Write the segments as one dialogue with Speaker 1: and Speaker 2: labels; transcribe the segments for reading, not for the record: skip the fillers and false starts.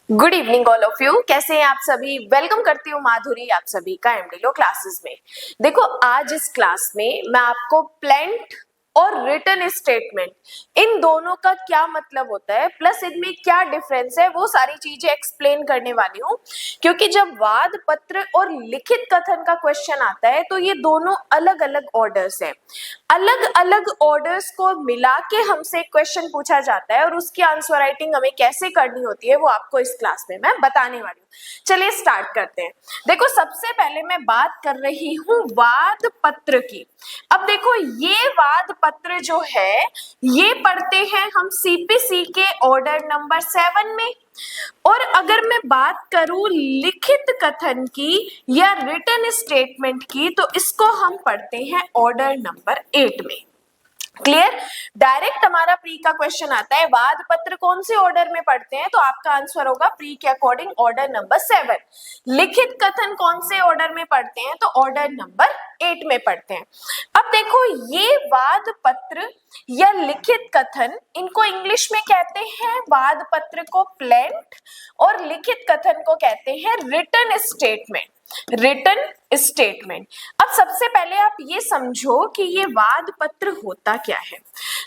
Speaker 1: Good evening all of you. कैसे हैं आप सभी? वेलकम करती हूँ माधुरी आप सभी का एमडी लो क्लासेस में। देखो, आज इस क्लास में मैं आपको प्लेंट और रिटन स्टेटमेंट इन दोनों का क्या मतलब होता है, प्लस इनमें क्या डिफरेंस है, वो सारी चीजें एक्सप्लेन करने वाली हूँ। क्योंकि जब वाद पत्र और लिखित कथन का क्वेश्चन आता है तो ये दोनों अलग अलग ऑर्डर्स हैं। अलग अलग ऑर्डर्स को मिला के हमसे क्वेश्चन पूछा जाता है और उसकी आंसर राइटिंग हमें कैसे करनी होती है वो आपको इस क्लास में मैं बताने वाली हूँ। चलिए स्टार्ट करते हैं। देखो, सबसे पहले मैं बात कर रही हूँ वाद पत्र की। अब देखो, ये वाद पत्र जो है ये पढ़ते हैं हम सीपीसी के ऑर्डर नंबर 7 में। और अगर मैं बात करूं लिखित कथन की या रिटन स्टेटमेंट की तो इसको हम पढ़ते हैं ऑर्डर नंबर 8 में। क्लियर? डायरेक्ट हमारा प्री का क्वेश्चन आता है, वाद पत्र कौन से ऑर्डर में पढ़ते हैं, तो आपका आंसर होगा प्री के अकॉर्डिंग ऑर्डर नंबर 7। लिखित कथन कौन से ऑर्डर में पढ़ते हैं, तो ऑर्डर नंबर 8 में पढ़ते हैं। अब देखो, ये वाद पत्र या लिखित कथन, इनको इंग्लिश में कहते हैं वाद पत्र को प्लेंट और लिखित कथन को कहते हैं रिटन स्टेटमेंट। Written statement. अब सबसे पहले आप ये समझो कि ये वाद पत्र होता क्या है।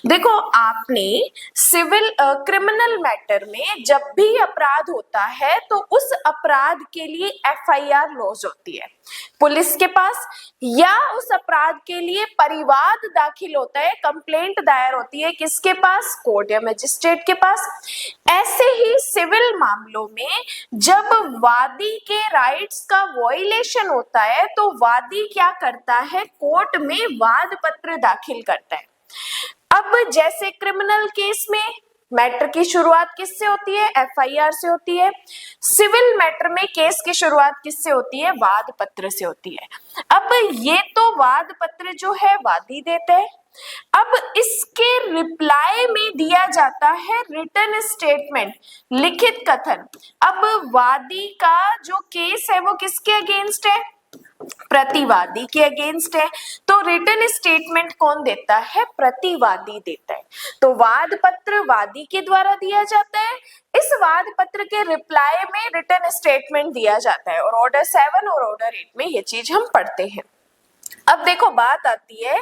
Speaker 1: देखो, आपने सिविल क्रिमिनल मैटर में जब भी अपराध होता है तो उस अपराध के लिए एफआईआर लॉज होती है पुलिस के पास, या उस अपराध के लिए परिवाद दाखिल होता है, कंप्लेंट दायर होती है किसके पास, कोर्ट या मजिस्ट्रेट के पास। ऐसे ही सिविल मामलों में जब वादी के राइट्स का वॉयलेशन होता है तो वादी क्या करता है, कोर्ट में वाद पत्र दाखिल करता है। अब जैसे क्रिमिनल केस में मैटर की शुरुआत किससे होती है, एफआईआर से होती है। सिविल मैटर में केस की शुरुआत किससे होती है, वाद पत्र से होती है। अब ये तो वाद पत्र जो है वादी देते हैं। अब इसके रिप्लाई में दिया जाता है रिटन स्टेटमेंट, लिखित कथन। अब वादी का जो केस है वो किसके अगेंस्ट है, प्रतिवादी के अगेंस्ट है। तो रिटन स्टेटमेंट कौन देता है, प्रतिवादी देता है। तो वाद पत्र वादी के द्वारा दिया जाता है, इस वाद पत्र के रिप्लाई में रिटन स्टेटमेंट दिया जाता है, और ऑर्डर 7 और ऑर्डर 8 में ये चीज हम पढ़ते हैं। अब देखो, बात आती है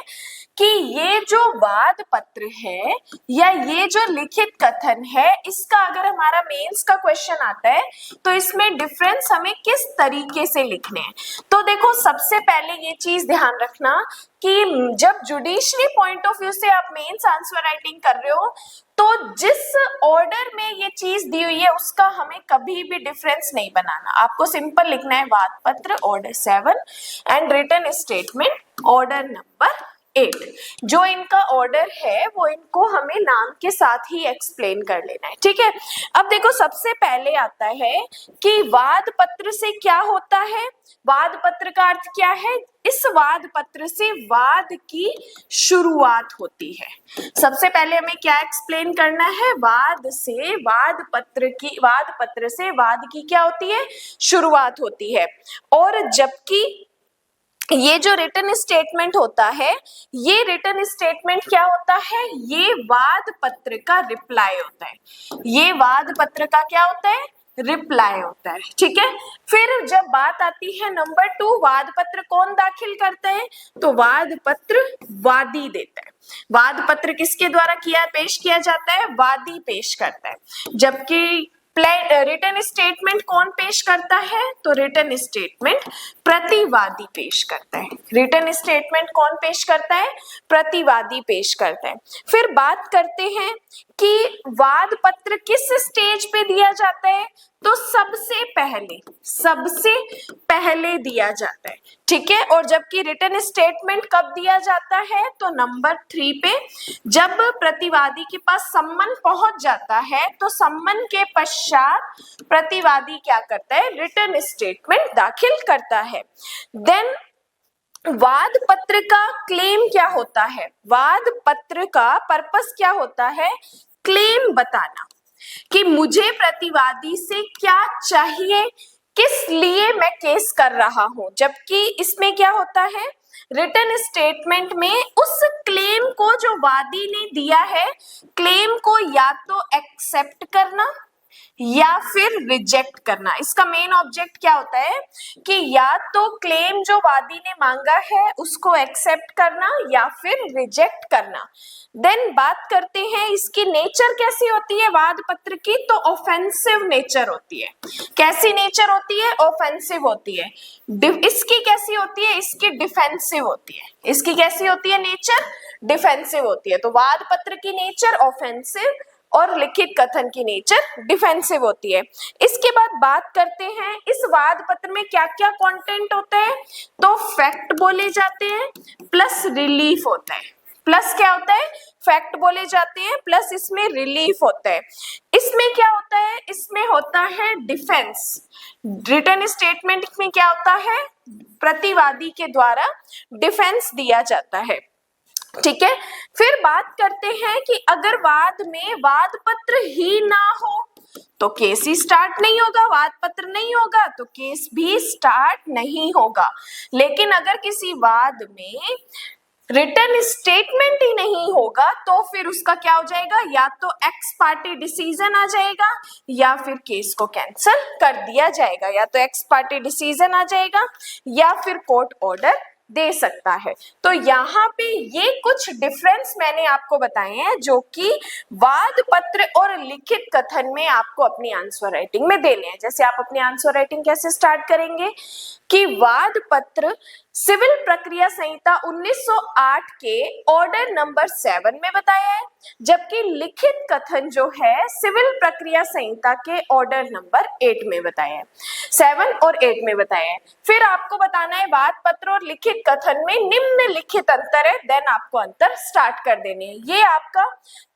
Speaker 1: कि ये जो वाद पत्र है या ये जो लिखित कथन है, इसका अगर हमारा मेंस का क्वेश्चन आता है तो इसमें डिफरेंस हमें किस तरीके से लिखने हैं। तो देखो, सबसे पहले ये चीज ध्यान रखना कि जब जुडिशरी पॉइंट ऑफ व्यू से आप मेंस आंसर राइटिंग कर रहे हो तो जिस ऑर्डर में ये चीज दी हुई है उसका हमें कभी भी डिफरेंस नहीं बनाना। आपको सिंपल लिखना है वाद पत्र order 7 and written statement order number 8। जो इनका ऑर्डर है वो इनको हमें नाम के साथ ही एक्सप्लेन कर लेना है, ठीक है। अब देखो, सबसे पहले आता है कि वाद पत्र से क्या होता है। वाद पत्र का अर्थ क्या है, इस वाद पत्र से वाद की शुरुआत होती है। सबसे पहले हमें क्या एक्सप्लेन करना है, वाद से वाद पत्र से वाद की क्या होती है, शुरुआत होती है। और जबकि ये जो रिटन स्टेटमेंट होता है, ये रिटन स्टेटमेंट क्या होता है, ये वाद पत्र का रिप्लाई होता है। ये वाद पत्र का क्या होता है, रिप्लाई होता है, ठीक है। फिर जब बात आती है नंबर 2, वाद पत्र कौन दाखिल करता है, तो वाद पत्र वादी देता है। वाद पत्र किसके द्वारा पेश किया जाता है, वादी पेश करता है। जबकि रिटन स्टेटमेंट कौन पेश करता है, तो रिटन स्टेटमेंट प्रतिवादी पेश करता है। रिटन स्टेटमेंट कौन पेश करता है, प्रतिवादी पेश करता है। फिर बात करते हैं कि वाद पत्र किस स्टेज पे दिया जाता है, तो सबसे पहले दिया जाता है, ठीक है। और जबकि रिटन स्टेटमेंट कब दिया जाता है, तो नंबर 3 पे, जब प्रतिवादी के पास सम्मन पहुंच जाता है तो सम्मन के पश्चात प्रतिवादी क्या करता है, रिटन स्टेटमेंट दाखिल करता है। देन वाद पत्र का क्लेम क्या होता है, वाद पत्र का पर्पस क्या होता है, क्लेम बताना कि मुझे प्रतिवादी से क्या चाहिए, किस लिए मैं केस कर रहा हूं। जबकि इसमें क्या होता है, रिटन स्टेटमेंट में उस क्लेम को जो वादी ने दिया है, क्लेम को या तो एक्सेप्ट करना या फिर रिजेक्ट करना। इसका मेन ऑब्जेक्ट क्या होता है कि या तो क्लेम जो वादी ने मांगा है उसको एक्सेप्ट करना या फिर रिजेक्ट करना। देन बात करते हैं इसकी नेचर कैसी होती है वाद पत्र की, तो ऑफेंसिव नेचर होती है। कैसी नेचर होती है? ऑफेंसिव होती है। इसकी कैसी होती है? इसकी डिफेंसिव होती है। इसकी कैसी होती है नेचर? डिफेंसिव होती है। तो वाद पत्र की नेचर ऑफेंसिव और लिखित कथन की नेचर डिफेंसिव होती है। इसके बाद बात करते हैं इस वाद पत्र में क्या क्या कंटेंट होता है, तो फैक्ट बोले जाते हैं प्लस रिलीफ होता है। प्लस क्या होता है? फैक्ट बोले जाते हैं प्लस इसमें रिलीफ होता है। इसमें क्या होता है? इसमें होता है डिफेंस। रिटन स्टेटमेंट में क्या होता है? प्रतिवादी के द्वारा डिफेंस दिया जाता है। ठीक है, फिर बात करते हैं कि अगर वाद में वाद पत्र ही ना हो तो केस ही स्टार्ट नहीं होगा, वाद पत्र नहीं होगा तो केस भी स्टार्ट नहीं होगा। लेकिन अगर किसी वाद में रिटन स्टेटमेंट ही नहीं होगा तो फिर उसका क्या हो जाएगा? या तो एक्स पार्टी डिसीजन आ जाएगा या फिर केस को कैंसिल कर दिया जाएगा। या तो एक्स पार्टी डिसीजन आ जाएगा या फिर कोर्ट ऑर्डर दे सकता है। तो यहाँ पे ये कुछ डिफरेंस मैंने आपको बताए हैं जो कि वाद पत्र और लिखित कथन में आपको अपनी आंसर राइटिंग में देने हैं। जैसे आप अपनी आंसर राइटिंग कैसे स्टार्ट करेंगे कि वाद पत्र सिविल प्रक्रिया संहिता 1908 के ऑर्डर नंबर 7 में बताया है, जबकि लिखित कथन जो है सिविल प्रक्रिया संहिता के ऑर्डर नंबर 8 में बताया है। 7 और 8 में बताया है। फिर आपको बताना है वाद पत्र और लिखित कथन में निम्नलिखित अंतर है, देन आपको अंतर स्टार्ट कर देने हैं। ये आपका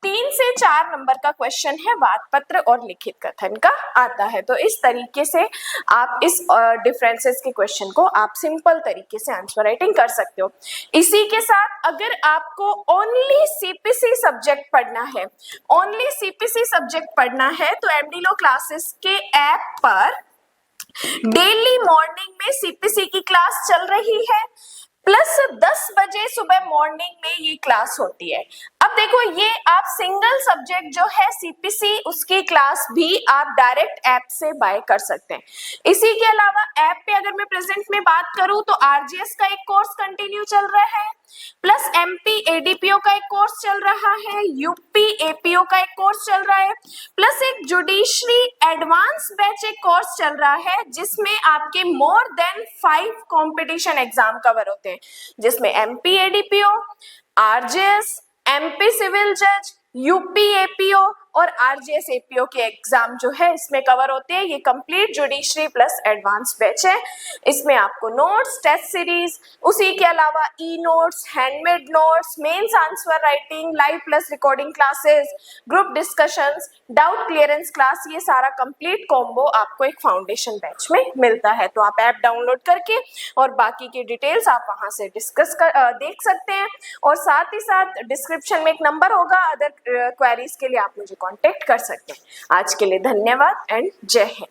Speaker 1: 3 से 4 नंबर का क्वेश्चन है, वाद पत्र और लिखित कथन का आता है। तो इस तरीके से आप इस डिफरेंसेस के क्वेश्चन को आप सिंपल तरीके से आंसर राइटिंग कर सकते हो। इसी के साथ अगर आपको ओनली सीपीसी सब्जेक्ट पढ़ना है, ओनली सीपीसी सब्जेक्ट पढ़ना है तो एमडी लॉ क्लासेस के ऐप पर डेली मॉर्निंग में सीपीसी की क्लास चल रही है, प्लस 10 बजे सुबह मॉर्निंग में ये क्लास होती है। अब देखो ये आप सिंगल सब्जेक्ट जो है सीपीसी उसकी क्लास भी आप डायरेक्ट ऐप से बाय कर सकते हैं। इसी के अलावा ऐप पे अगर मैं प्रेजेंट में बात करूं तो आरजीएस का एक कोर्स कंटिन्यू चल रहा है, प्लस एमपी एडीपीओ का एक कोर्स चल रहा है, यूपी एपीओ का एक कोर्स चल रहा है, प्लस एक जुडिशरी एडवांस बैच एक कोर्स चल रहा है जिसमें आपके more than 5 competition exam cover होते हैं, जिसमें MP ADPO, RJS, MP civil जज, यूपी एपीओ और आरजेएस एपीओ के एग्जाम जो है इसमें कवर होते हैं। ये complete judiciary plus advance batch है। इसमें आपको नोट्स, टेस्ट सीरीज, उसी के अलावा e notes, handmade notes, mains answer writing, live plus recording classes, group discussions, doubt clearance class, ये सारा कंप्लीट कॉम्बो आपको एक फाउंडेशन बैच में मिलता है। तो आप ऐप डाउनलोड करके और बाकी की डिटेल्स आप वहां से डिस्कस कर देख सकते हैं। और साथ ही साथ डिस्क्रिप्शन में एक नंबर होगा, अदर क्वेरीज के लिए आप मुझे कांटेक्ट कर सकते हैं। आज के लिए धन्यवाद एंड जय हिंद।